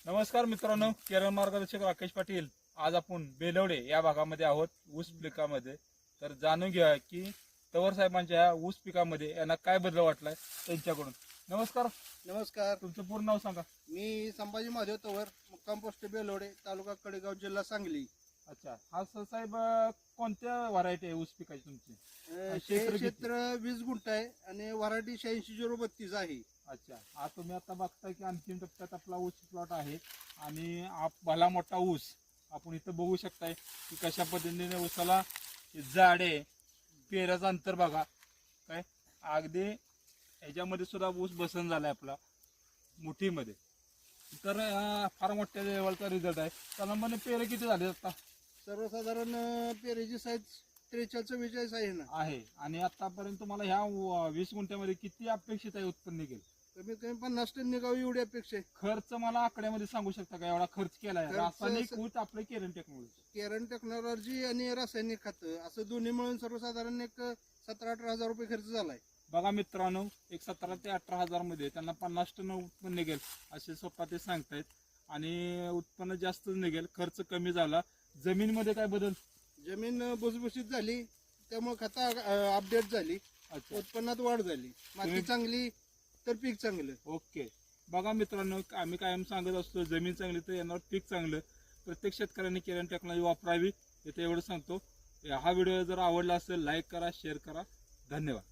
नमस्कार मित्रांनो, केरळ मार्गदर्शक राकेश पाटील. आज आपण बेलवडे या भागामध्ये आहोत, ऊस पिकामध्ये. तर जाणून घ्या की तवर साहेबांच्या ऊस पिकामध्ये यांना काय बदल वाटलाय त्यांच्याकडून. नमस्कार. नमस्कार. तुमचं पूर्ण नाव सांगा. मी संभाजी महादेव तवर, मुक्काम पोस्ट बेलोडे, तालुका कडेगाव, जिल्हा सांगली. अच्छा, हा साहेब कोणत्या व्हरायटी आहे ऊस पिकाची तुमची? हे क्षेत्र 20 गुंठ आहे आणि व्हरायटी 86-032 आहे. अच्छा, हा तुम्ही आता बघताय की अंतिम टप्प्यात आपला ऊस प्लॉट आहे आणि भला मोठा ऊस आपण इथं बघू शकताय की कशा पद्धतीने ऊसाला झाडे, पेराचं अंतर बघा काय अगदी ह्याच्यामध्ये सुद्धा ऊस बसन झालाय आपला मुठीमध्ये. तर फार मोठ्या लेवलचा रिझल्ट आहे. साधारणपणे पेरे किती झाले आता? सर्वसाधारण पेरेची साईज 43-44 आहे ना. आहे. आणि आतापर्यंत तुम्हाला ह्या 20 गुंठ्यामध्ये किती अपेक्षित आहे उत्पन्न निघेल? कमीत कमी 50 टन निघावी एवढी अपेक्षा आहे. खर्च मला आकड्यामध्ये सांगू शकता का? एवढा खर्च केलाय रासायनिक ऊस आपले केरन टेक्नॉलॉजी, केरन टेक्नॉलॉजी आणि रासायनिक खत असं दोन्ही मिळून सर्वसाधारण एक 17-18 हजार रुपये खर्च झालाय. बघा मित्रांनो, एक 17 ते 18 हजार मध्ये त्यांना 50 टन उत्पन्न निघेल असे स्वतः ते सांगतायत. आणि उत्पन्न जास्त निघेल, खर्च कमी झाला. जमीनमध्ये काय बदल? जमीन भुसभुशीत झाली, त्यामुळे खता अपडेट झाली, अच्छा, उत्पन्नात वाढ झाली, माती चांगली तर पीक चांगलं. ओके. बघा मित्रांनो, आम्ही कायम सांगत असतो, जमीन चांगली तर येणार पीक चांगलं. प्रत्येक शेतकऱ्यांनी केरन टेक्नॉलॉजी वापरावी, इथे एवढं सांगतो. हा व्हिडिओ जर आवडला असेल लाईक करा, शेअर करा. धन्यवाद.